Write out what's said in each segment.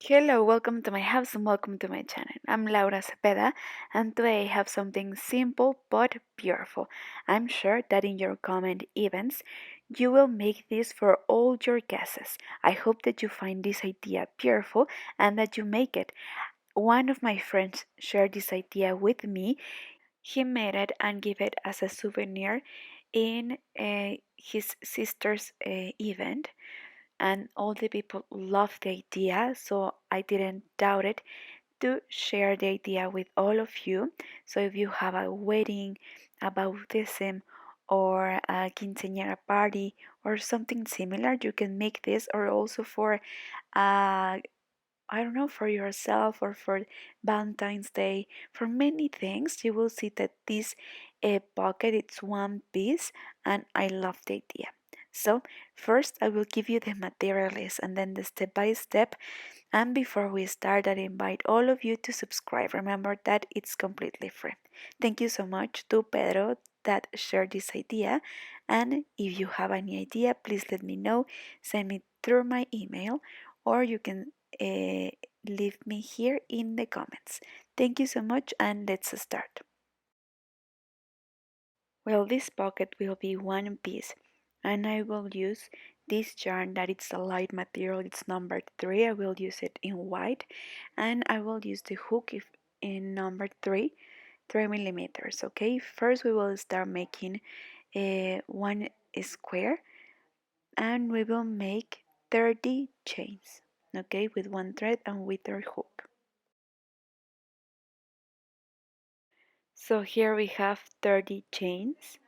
Hello, welcome to my house and welcome to my channel. I'm Laura Cepeda and today I have something simple but beautiful. I'm sure that in your comment events you will make this for all your guesses. I hope that you find this idea beautiful and that you make it. One of my friends shared this idea with me. He made it and gave it as a souvenir in his sister's event, and all the people loved the idea, so I didn't doubt it to share the idea with all of you. So if you have a wedding, a baptism, or a quinceañera party or something similar, you can make this, or also for I don't know, for yourself or for Valentine's Day, for many things. You will see that this pocket it's one piece, and I love the idea. So first I will give you the material list and then the step by step. And before we start, I invite all of you to subscribe. Remember that it's completely free. Thank you so much to Pedro that shared this idea. And if you have any idea, please let me know. Send me through my email, or you can uh, leave me here in the comments. Thank you so much, and let's start. Well, this pocket will be one piece, and I will use this yarn that it's a light material. It's number 3. I will use it in white, and I will use the hook if in number 3, 3 millimeters. Okay, first we will start making one square, and we will make 30 chains. Okay, with one thread and with our hook. So here we have 30 chains.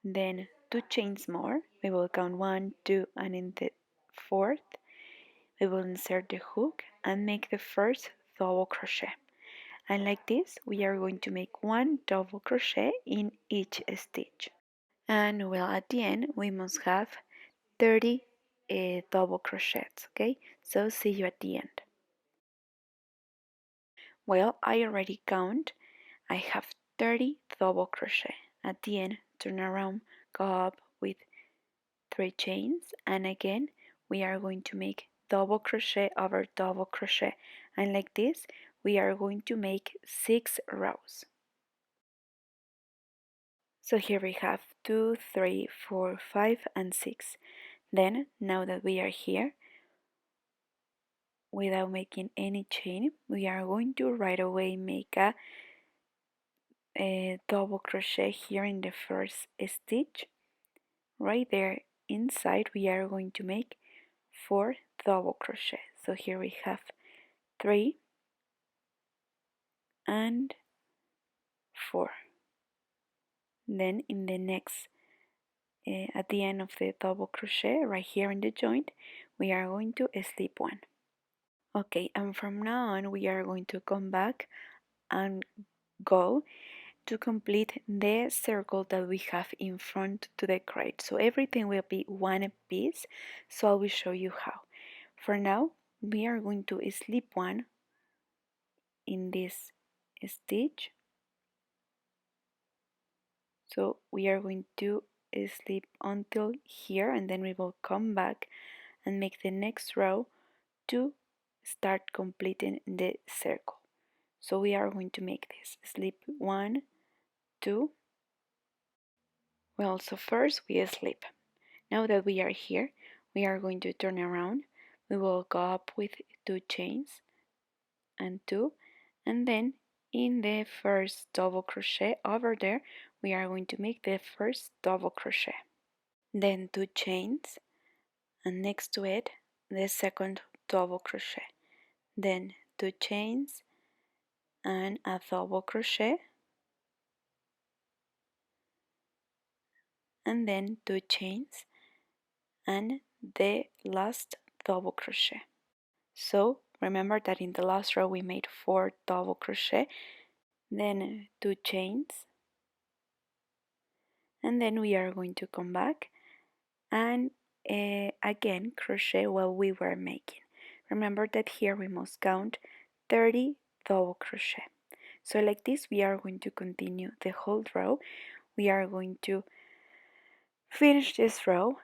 Then 2 chains more. We will count 1, 2, and in the fourth we will insert the hook and make the first double crochet. And like this we are going to make one double crochet in each stitch. And well, at the end we must have 30 double crochets. Okay, so see you at the end. Well, I already count. I have 30 double crochet. At the end, turn around, go up with 3 chains, and again we are going to make double crochet over double crochet, and like this we are going to make 6 rows. So here we have 2, 3, 4, 5, and 6. Then now that we are here, without making any chain, we are going to right away make a double crochet here in the first stitch. Right there inside we are going to make 4 double crochet. So here we have 3 and 4. Then in the next at the end of the double crochet right here in the joint we are going to slip 1. Okay, and from now on we are going to come back and go to complete the circle that we have in front to decorate. So everything will be one piece, so I will show you how. For now we are going to slip 1 in this stitch. So we are going to slip until here, and then we will come back and make the next row to start completing the circle. So we are going to make this slip 1, 2. Well, so first we slip. Now that we are here, we are going to turn around. We will go up with 2 chains and 2, and then in the first double crochet over there we are going to make the first double crochet, then 2 chains, and next to it the second double crochet, then 2 chains and a double crochet, and then 2 chains and the last double crochet. So remember that in the last row we made 4 double crochet, then 2 chains, and then we are going to come back and again crochet while we were making. Remember that here we must count 30 double crochet. So like this we are going to continue the whole row. We are going to finish this row,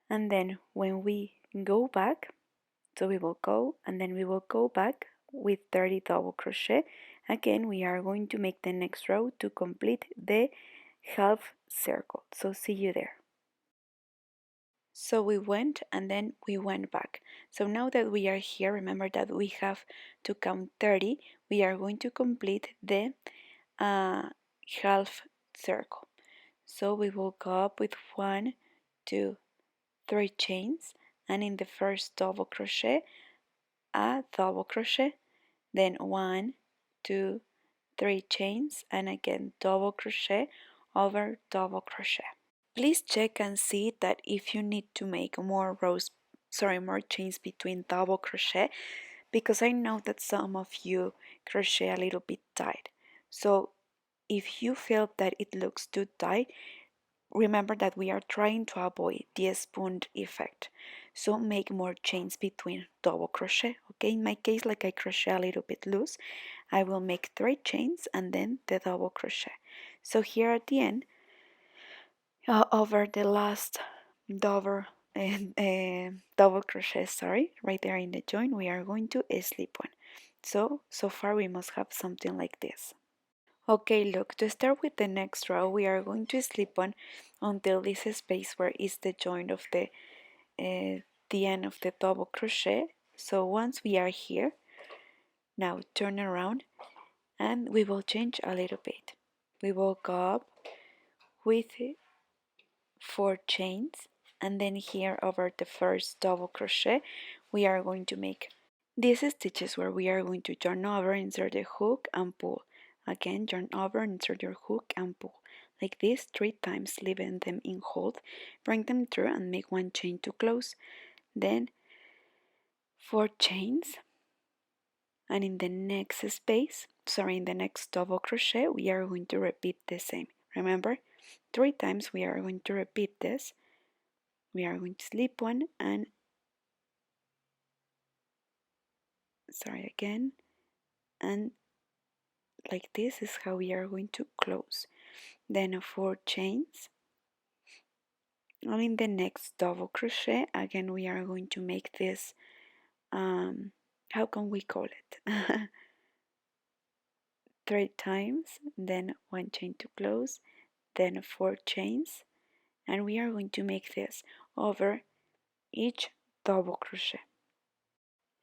and then when we go back So we will go and then we will go back with 30 double crochet. Again, we are going to make the next row to complete the half circle. So see you there. So we went and then we went back. So now that we are here, remember that we have to count 30. We are going to complete the half circle. So we will go up with 1, 2, 3 chains, and in the first double crochet, a double crochet, then 1, 2, 3 chains, and again double crochet over double crochet. Please check and see that if you need to make more more chains between double crochet, because I know that some of you crochet a little bit tight. So if you feel that it looks too tight, remember that we are trying to avoid the spoon effect. So make more chains between double crochet. Okay, in my case, like I crochet a little bit loose, I will make 3 chains and then the double crochet. So here at the end, over the last double double crochet, sorry, right there in the joint, we are going to slip one. So far we must have something like this. Okay, look, to start with the next row, we are going to slip one until this space where is the joint of the end of the double crochet. So once we are here, now turn around and we will change a little bit. We will go up with 4 chains, and then here over the first double crochet we are going to make these stitches where we are going to yarn over, insert the hook and pull. Again, yarn over, insert your hook and pull. Like this 3 times, leaving them in hold, bring them through and make 1 chain to close. Then 4 chains, and in the next space, in the next double crochet, we are going to repeat the same. Remember, 3 times we are going to repeat this. We are going to slip one and again, and like this is how we are going to close. Then 4 chains, and in the next double crochet again we are going to make this how can we call it 3 times, then 1 chain to close, then 4 chains, and we are going to make this over each double crochet.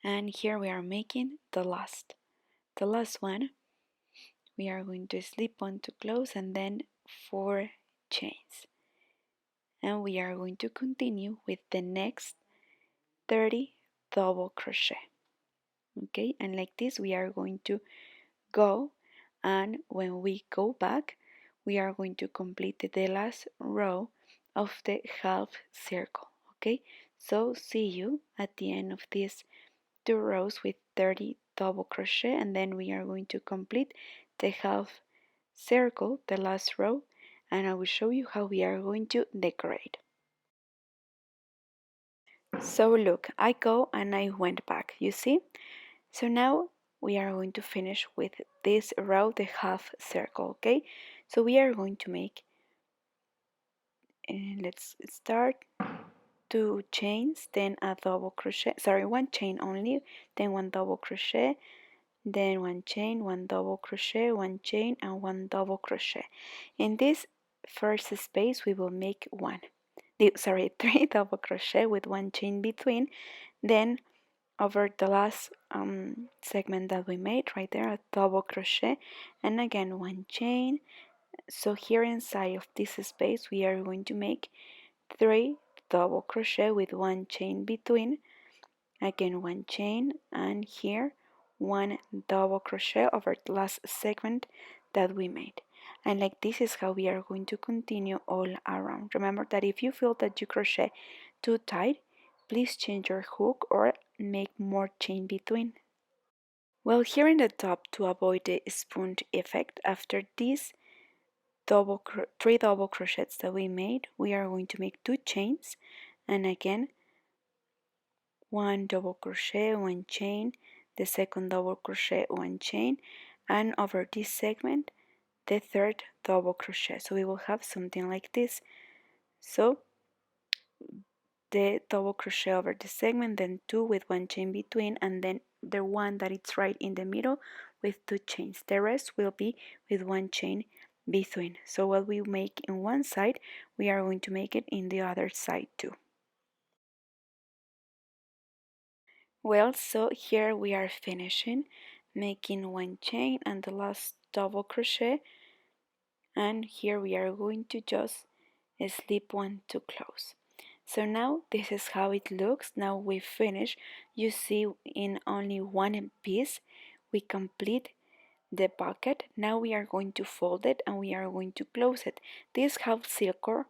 And here we are making the last one. We are going to slip one to close and then 4 chains, and we are going to continue with the next 30 double crochet. Okay, and like this we are going to go, and when we go back we are going to complete the last row of the half circle. Okay, so see you at the end of these 2 rows with 30 double crochet, and then we are going to complete the half circle, the last row, and I will show you how we are going to decorate. So look, I go and I went back, you see? So now we are going to finish with this row, the half circle, okay? So we are going to make, let's start 2 chains, then a double crochet, 1 chain only, then 1 double crochet, then 1 chain, 1 double crochet, 1 chain, and 1 double crochet. In this first space we will make 3 double crochet with 1 chain between, then over the last segment that we made right there, a double crochet, and again 1 chain. So here inside of this space we are going to make 3 double crochet with 1 chain between, again 1 chain, and here 1 double crochet over the last segment that we made. And like this is how we are going to continue all around. Remember that if you feel that you crochet too tight, please change your hook or make more chain between. Well, here in the top, to avoid the spoon effect, after these 3 double crochets that we made, we are going to make 2 chains, and again 1 double crochet, 1 chain, the second double crochet, 1 chain, and over this segment the third double crochet. So we will have something like this. So the double crochet over the segment, then 2 with 1 chain between, and then the one that it's right in the middle with 2 chains. The rest will be with 1 chain between. So what we make in one side, we are going to make it in the other side too. Well, so here we are finishing making 1 chain and the last double crochet, and here we are going to just slip 1 to close. So now this is how it looks. Now we finish. You see, in only one piece we complete the pocket. Now we are going to fold it and we are going to close it. This half circle,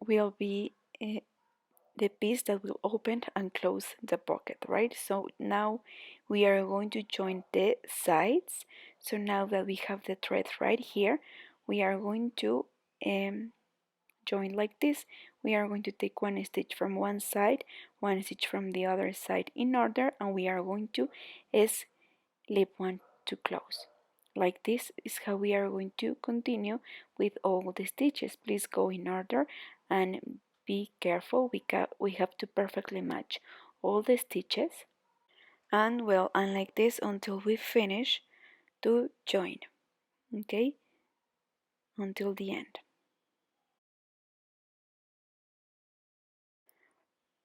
will be the piece that will open and close the pocket, right? So now we are going to join the sides. So now that we have the thread right here, we are going to join like this. We are going to take 1 stitch from one side, 1 stitch from the other side in order, and we are going to slip 1 to close. Like this is how we are going to continue with all the stitches. Please go in order and be careful. We have to perfectly match all the stitches, and well, and like this until we finish to join, okay, until the end.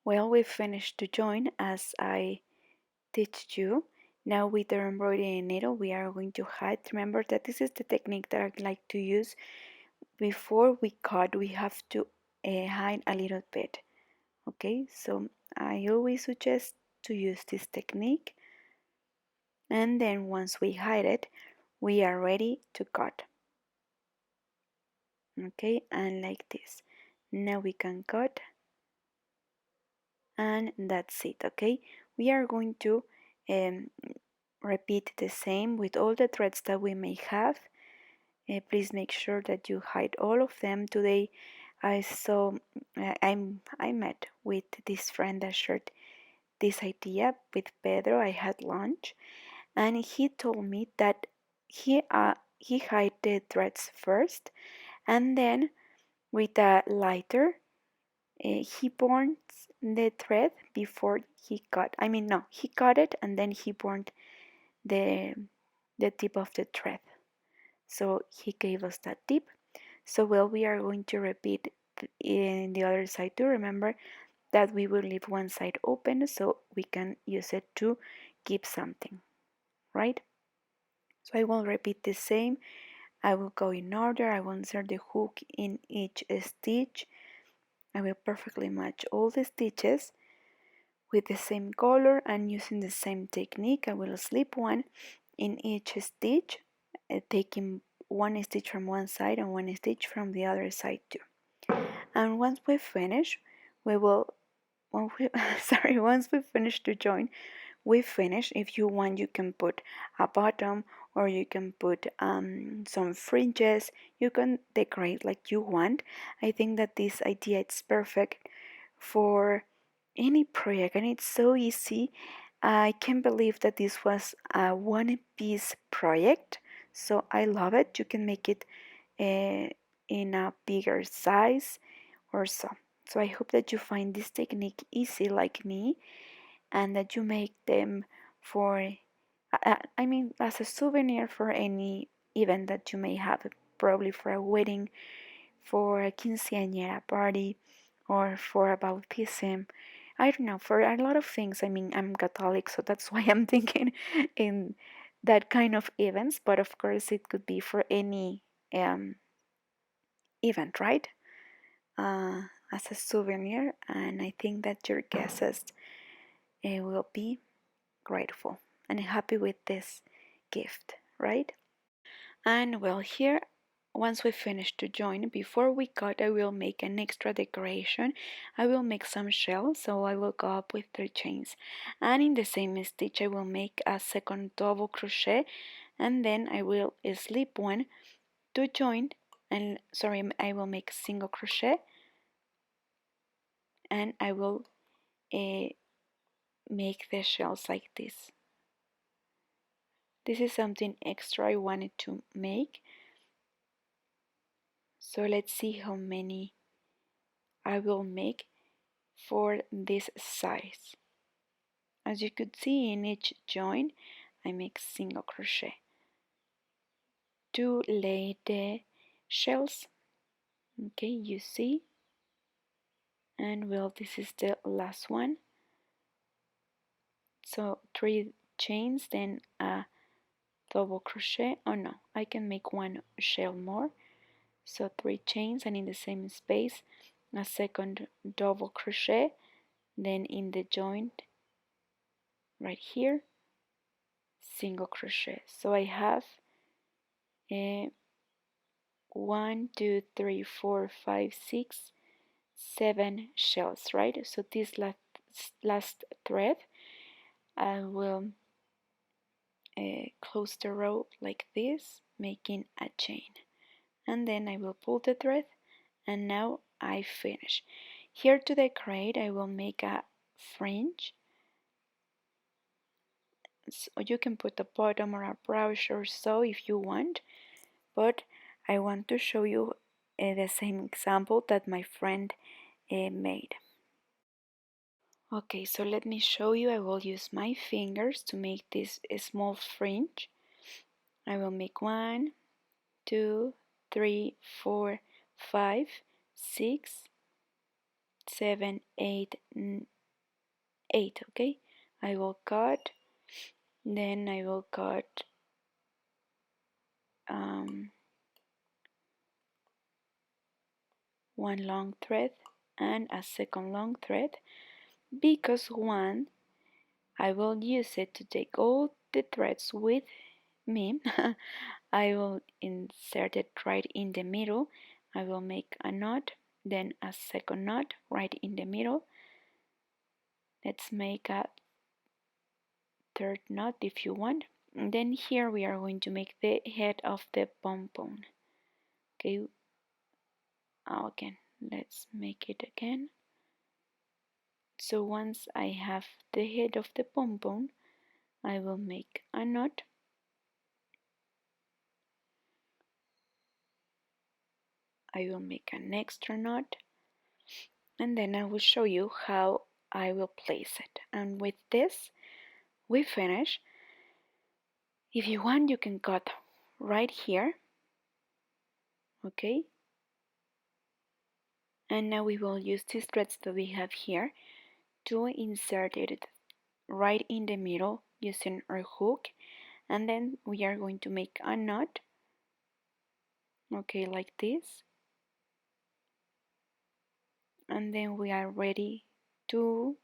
Well, we finished to join as I teach you. Now with the embroidery needle we are going to hide. Remember that this is the technique that I like to use. Before we cut we have to hide a little bit, okay? So I always suggest to use this technique, and then once we hide it we are ready to cut, okay? And like this, now we can cut, and that's it, okay? We are going to um, repeat the same with all the threads that we may have. Please make sure that you hide all of them. Today I saw I met with this friend that shared this idea with Pedro. I had lunch and he told me that he hide the threads first, and then with a lighter he burns the thread before he cut. I mean, no, he cut it and then he burned the tip of the thread. So he gave us that tip. So well, we are going to repeat in the other side too. Remember that we will leave one side open so we can use it to keep something, right? So I will repeat the same. I will go in order. I will insert the hook in each stitch. I will perfectly match all the stitches with the same color and using the same technique. I will slip 1 in each stitch, taking 1 stitch from one side and 1 stitch from the other side too. And once we finish, we will once we finish to join, we finish. If you want, you can put a bottom or you can put some fringes. You can decorate like you want. I think that this idea is perfect for any project and it's so easy. I can't believe that this was a one-piece project, so I love it. You can make it in a bigger size or so. So I hope that you find this technique easy like me, and that you make them for, I mean, as a souvenir for any event that you may have, probably for a wedding, for a quinceañera party, or for a bautism. I don't know, for a lot of things. I mean, I'm Catholic, so that's why I'm thinking in that kind of events, but of course it could be for any um, event, right? As a souvenir, and I think that your guests will be grateful and happy with this gift, right? And well, here, once we finish to join, before we cut, I will make an extra decoration. I will make some shells, so I will go up with 3 chains, and in the same stitch I will make a second double crochet, and then I will slip 1 to join, and sorry, I will make single crochet, and I will make the shells like this. This is something extra I wanted to make. So let's see how many I will make for this size. As you could see, in each join I make single crochet to lay the shells. Okay, you see, and well, this is the last one. So 3 chains, then a double crochet. Oh no, I can make one shell more. So 3 chains, and in the same space a second double crochet, then in the joint right here single crochet. So I have a 1 2 3 4 5 6 7 shells, right? So this last thread I will close the row like this, making a chain, and then I will pull the thread, and now I finish. Here to decorate I will make a fringe. So you can put a bottom or a brush or so if you want, but I want to show you the same example that my friend made. Okay, so let me show you. I will use my fingers to make this small fringe. I will make 1 2 3 4 5 6 7 8 8. Okay, I will cut, then I will cut one long thread and a second long thread, because one I will use it to take all the threads with me. I will insert it right in the middle. I will make a knot, then a second knot right in the middle. Let's make a third knot if you want. And then here we are going to make the head of the pom-pom. Okay, again, let's make it again. So once I have the head of the pom-pom, I will make a knot. I will make an extra knot, and then I will show you how I will place it. And with this, we finish. If you want, you can cut right here. Okay. And now we will use these threads that we have here to insert it right in the middle using our hook, and then we are going to make a knot, okay, like this, and then we are ready to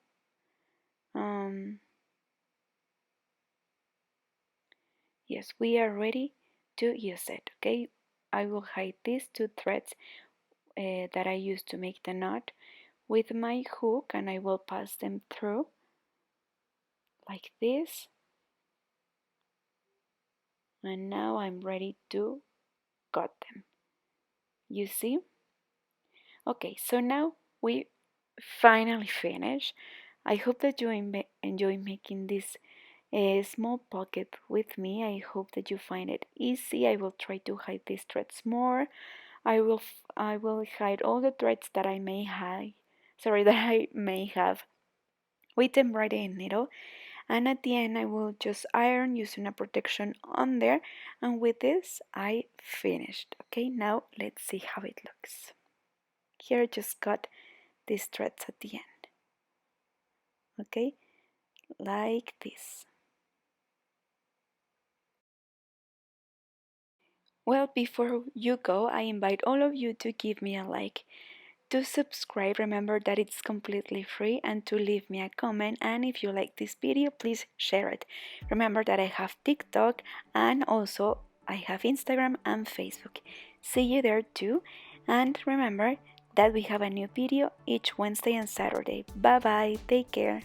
yes, we are ready to use it. Okay, I will hide these 2 threads that I used to make the knot with my hook, and I will pass them through like this, and now I'm ready to cut them. You see? Okay, so now we finally finished. I hope that you enjoy making this small pocket with me. I hope that you find it easy. I will try to hide these threads more. I will hide all the threads that I may hide, sorry, that I may have with embroidery needle, and at the end I will just iron using a protection on there, and with this I finished. Okay, now let's see how it looks. Here I just got these threads at the end. Okay, like this. Well, before you go, I invite all of you to give me a like, to subscribe. Remember that it's completely free, and to leave me a comment. And if you like this video, please share it. Remember that I have TikTok, and also I have Instagram and Facebook. See you there too. And remember that we have a new video each Wednesday and Saturday. Bye bye. Take care.